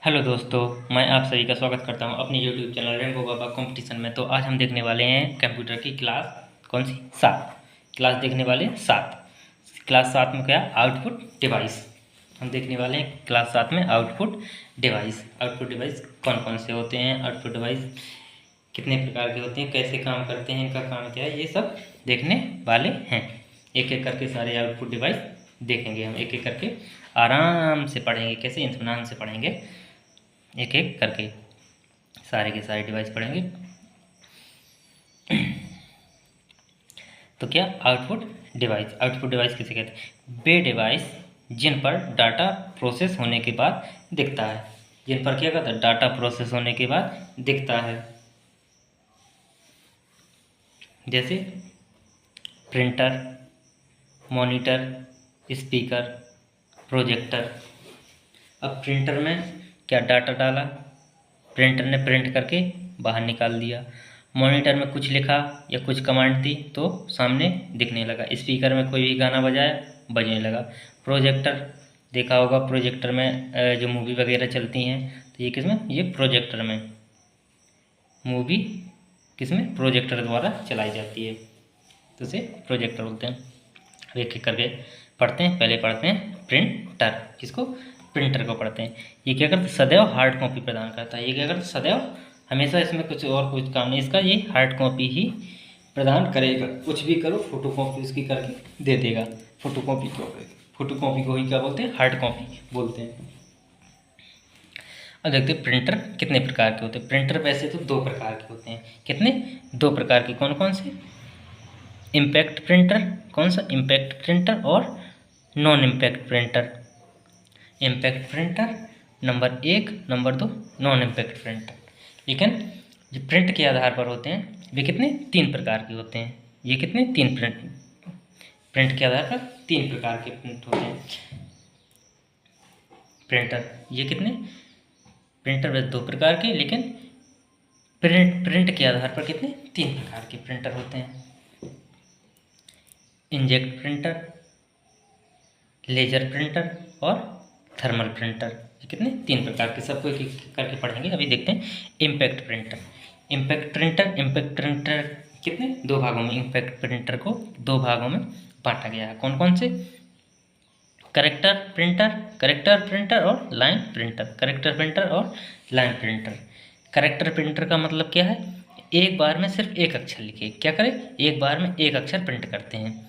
Hello दोस्तों, मैं आप सभी का स्वागत करता हूं अपने यूट्यूब चैनल रेनबो बाबा कंपटीशन में। तो आज हम देखने वाले हैं कंप्यूटर की क्लास कौन सी 7 क्लास देखने वाले हैं 7 क्लास 7 में क्या आउटपुट डिवाइस हम देखने वाले हैं। क्लास 7 में आउटपुट डिवाइस कौन कौन से होते हैं, आउटपुट डिवाइस कितने प्रकार के होते हैं, कैसे काम करते हैं, इनका काम क्या है, ये सब देखने वाले हैं। एक एक करके सारे आउटपुट डिवाइस देखेंगे हम, एक एक करके आराम से पढ़ेंगे, कैसे इत्मीनान से पढ़ेंगे, एक एक करके सारे के सारे डिवाइस पढ़ेंगे। तो क्या आउटपुट डिवाइस किसे कहते हैं? वे डिवाइस जिन पर डाटा प्रोसेस होने के बाद दिखता है, जिन पर क्या कहता है, डाटा प्रोसेस होने के बाद दिखता है। जैसे प्रिंटर, मॉनिटर, स्पीकर, प्रोजेक्टर। अब प्रिंटर में क्या डाटा डाला, प्रिंटर ने प्रिंट करके बाहर निकाल दिया। मॉनिटर में कुछ लिखा या कुछ कमांड दी तो सामने दिखने लगा। स्पीकर में कोई भी गाना बजाया, बजने लगा। प्रोजेक्टर देखा होगा, प्रोजेक्टर में जो मूवी वगैरह चलती हैं तो ये किसमें, ये प्रोजेक्टर में मूवी किसमें, प्रोजेक्टर द्वारा चलाई जाती है, तो इसे प्रोजेक्टर बोलते हैं। अब एक एक करके पढ़ते हैं। पहले पढ़ते हैं प्रिंटर, किसको, प्रिंटर को पढ़ते हैं। ये क्या करता है, सदैव हार्ड कॉपी प्रदान करता है। ये क्या करता है, सदैव, हमेशा इसमें कुछ और कुछ काम नहीं इसका, ये हार्ड कॉपी ही प्रदान करेगा। कुछ भी करो फोटो कॉपी उसकी करके दे देगा। फोटो कॉपी को ही क्या बोलते हैं, हार्ड कॉपी बोलते हैं। अब देखते हैं प्रिंटर कितने प्रकार के होते हैं। प्रिंटर वैसे तो 2 प्रकार के होते हैं। कितने, 2 प्रकार के। कौन कौन से? इम्पैक्ट प्रिंटर, कौन सा, इम्पैक्ट प्रिंटर और non impact printer. Impact printer number 1, number 2 non impact printer. लेकिन जो प्रिंट के आधार पर होते हैं वे कितने, 3 प्रकार के होते हैं। ये कितने, 3 प्रिंट के आधार पर 3 प्रकार के प्रिंट होते हैं प्रिंटर। ये कितने, प्रिंटर वैसे 2 प्रकार के, लेकिन प्रिंट के आधार पर कितने, 3 प्रकार के प्रिंटर होते हैं। इंजेक्ट प्रिंटर, लेजर प्रिंटर और थर्मल प्रिंटर। ये कितने, 3 प्रकार के, सबको एक एक करके पढ़ेंगे। अभी देखते हैं इम्पैक्ट प्रिंटर। इम्पैक्ट प्रिंटर कितने, 2 भागों में। इम्पैक्ट प्रिंटर को 2 भागों में बांटा गया है। कौन कौन से? करेक्टर प्रिंटर और लाइन प्रिंटर। करेक्टर प्रिंटर और लाइन प्रिंटर। करेक्टर प्रिंटर का मतलब क्या है, एक बार में सिर्फ एक अक्षर लिखे। क्या करें, एक बार में एक अक्षर प्रिंट करते हैं,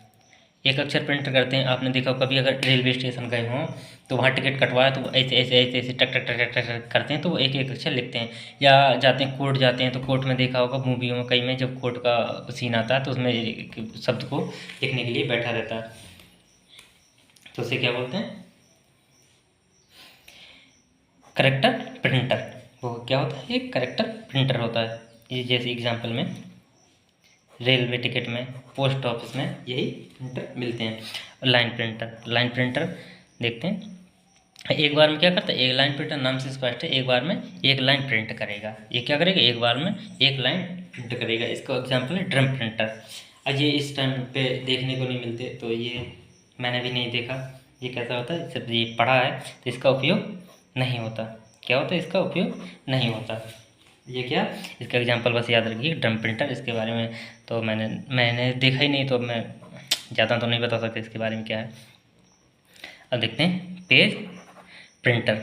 एक अक्षर प्रिंट करते हैं। आपने देखा कभी अगर रेलवे स्टेशन गए हों तो वहाँ टिकट कटवाया तो ऐसे ऐसे ऐसे ऐसे टक टक टक टक टक करते हैं, तो वो एक एक अक्षर लिखते हैं। या जाते हैं कोर्ट जाते हैं तो कोर्ट में देखा होगा, मूवियों में कई में जब कोर्ट का सीन आता है तो उसमें शब्द को लिखने के लिए बैठा रहता है, तो उसे क्या बोलते हैं, करेक्टर प्रिंटर। वो क्या होता है, एक करेक्टर प्रिंटर होता है। ये जैसे एग्जाम्पल में रेलवे टिकट में, पोस्ट ऑफिस में यही प्रिंटर मिलते हैं। लाइन प्रिंटर देखते हैं। एक बार में क्या करता है, एक लाइन प्रिंटर नाम से स्पष्ट है, एक बार में एक लाइन प्रिंट करेगा। ये क्या करेगा, एक बार में एक लाइन प्रिंट करेगा। इसका एग्जाम्पल है ड्रम प्रिंटर। अब ये इस टाइम पे देखने को नहीं मिलते, तो ये मैंने भी नहीं देखा ये कैसा होता है, सिर्फ ये पढ़ा है, तो इसका उपयोग नहीं होता। क्या होता है, इसका उपयोग नहीं होता। ये क्या, इसका एग्जांपल बस याद रखिए, ड्रम प्रिंटर। इसके बारे में तो मैंने देखा ही नहीं, तो मैं ज़्यादा तो नहीं बता सकता इसके बारे में क्या है। अब देखते हैं पेज प्रिंटर।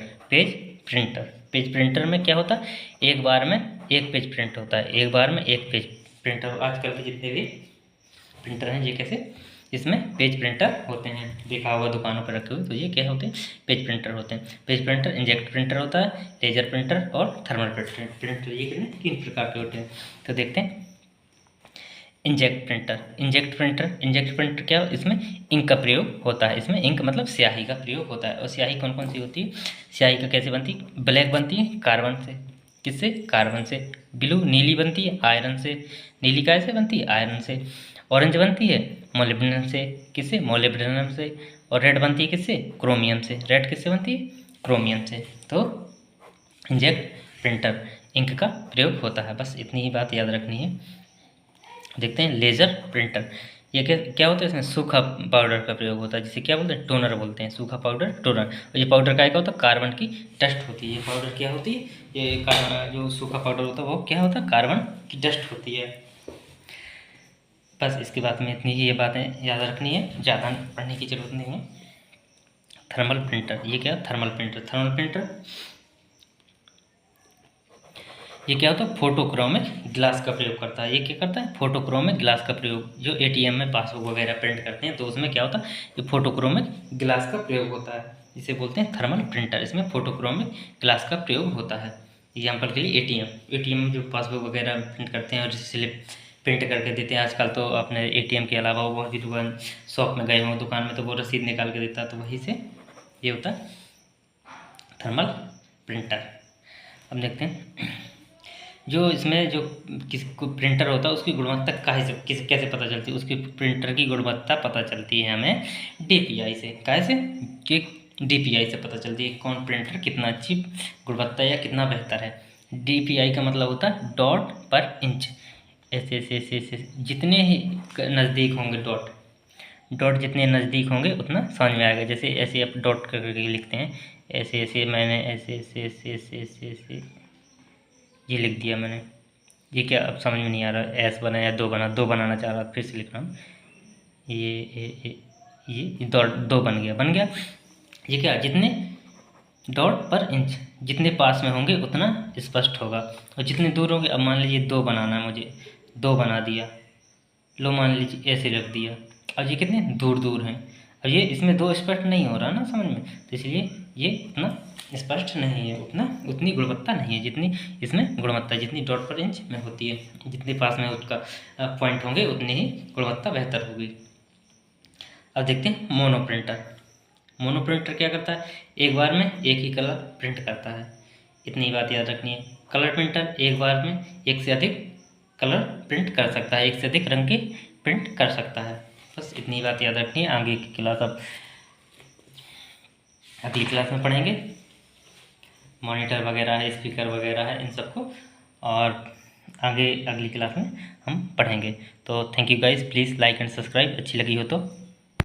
पेज प्रिंटर में क्या होता है, एक बार में एक पेज प्रिंट होता है, एक बार में एक पेज प्रिंट। आजकल के जितने भी प्रिंटर हैं ये कैसे, इसमें पेज प्रिंटर होते हैं, देखा होगा दुकानों पर रखे हुए, तो ये क्या होते हैं, पेज प्रिंटर होते हैं। पेज प्रिंटर, इंजेक्ट प्रिंटर होता है, लेजर प्रिंटर और थर्मल प्रिंटर। ये कितने, 3 प्रकार के होते हैं। तो देखते हैं इंजेक्ट प्रिंटर क्या, इसमें इंक का प्रयोग होता है। इसमें इंक मतलब स्याही का प्रयोग होता है। और स्याही कौन कौन सी होती है, स्याही का कैसे बनती है, ब्लैक बनती है कार्बन से। किससे, कार्बन से। ब्लू, नीली बनती है आयरन से। नीली कैसे बनती है, आयरन से। ऑरेंज बनती है मोलिब्डेनम से। किससे, मोलिब्डेनम से। और रेड बनती है किससे, क्रोमियम से। रेड किससे बनती है, क्रोमियम से। तो इंजेक्ट प्रिंटर, इंक का प्रयोग होता है। बस इतनी ही बात याद रखनी है। देखते हैं लेज़र प्रिंटर। ये क्या होता है, इसमें सूखा पाउडर का प्रयोग होता है, जिसे क्या बोलते हैं, टोनर बोलते हैं, सूखा पाउडर टोनर। और ये पाउडर क्या होता है, कार्बन की डस्ट होती है। ये पाउडर क्या होती है, ये जो सूखा पाउडर होता है वो क्या होता है, कार्बन की डस्ट होती है। बस इसके बाद में इतनी ही ये बातें याद रखनी है, ज़्यादा पढ़ने की ज़रूरत नहीं है। थर्मल प्रिंटर, ये क्या, थर्मल प्रिंटर। थर्मल प्रिंटर ये क्या होता है, फोटोक्रोमिक ग्लास का प्रयोग करता है। ये क्या करता है, फोटोक्रोमिक ग्लास का प्रयोग। जो एटीएम में पासबुक वगैरह प्रिंट करते हैं तो उसमें क्या होता है, ये फोटोक्रोमिक ग्लास का प्रयोग होता है, जिसे बोलते हैं थर्मल प्रिंटर। इसमें फोटोक्रोमिक ग्लास का प्रयोग होता है। एग्जाम्पल के लिए एटीएम में जो पासबुक वगैरह प्रिंट करते हैं और स्लिप प्रिंट करके देते हैं। आजकल तो अपने एटीएम के अलावा वो बहुत ही दुकान शॉप में गए हों, दुकान में तो वो रसीद निकाल के देता है, तो वहीं से ये होता है थर्मल प्रिंटर। अब देखते हैं जो इसमें जो किस प्रिंटर होता है उसकी गुणवत्ता कैसे पता चलती है। उसकी प्रिंटर की गुणवत्ता पता चलती है हमें डीपीआई से। कैसे कि डीपीआई से पता चलती है कौन प्रिंटर कितना अच्छी गुणवत्ता या कितना बेहतर है। डीपीआई का मतलब होता है डॉट पर इंच। ऐसे ऐसे ऐसे ऐसे जितने ही नज़दीक होंगे डॉट जितने नज़दीक होंगे उतना समझ में आएगा। जैसे ऐसे आप डॉट करके लिखते हैं, ऐसे ऐसे मैंने ऐसे ऐसे ऐसे ऐसे ऐसे ऐसे ये लिख दिया मैंने। ये क्या, अब समझ में नहीं आ रहा, एस बना या दो बनाना चाह रहा, फिर से लिख रहा हूँ। ये दो बन गया। ये क्या, जितने डॉट पर इंच जितने पास में होंगे उतना स्पष्ट होगा, और जितने दूर होंगे, अब मान लीजिए 2 बनाना है मुझे, 2 बना दिया, लो मान लीजिए ऐसे रख दिया। अब ये कितने दूर दूर हैं, अब ये इसमें 2 स्पष्ट नहीं हो रहा ना समझ में, तो इसलिए ये उतना स्पष्ट नहीं है, उतनी गुणवत्ता नहीं है जितनी इसमें गुणवत्ता, जितनी डॉट पर इंच में होती है। जितने पास में उसका पॉइंट होंगे उतनी ही गुणवत्ता बेहतर होगी। अब देखते हैं मोनो प्रिंटर। मोनो प्रिंटर क्या करता है, एक बार में एक ही कलर प्रिंट करता है। इतनी बात याद रखनी है। कलर प्रिंटर एक बार में एक से अधिक कलर प्रिंट कर सकता है, एक से अधिक रंग के प्रिंट कर सकता है। बस इतनी बात याद रखनी है। आगे की क्लास अब अगली क्लास में पढ़ेंगे, मॉनिटर वगैरह है, स्पीकर वगैरह है, इन सबको, और आगे अगली क्लास में हम पढ़ेंगे। तो thank you guys, please like and subscribe. अच्छी लगी हो तो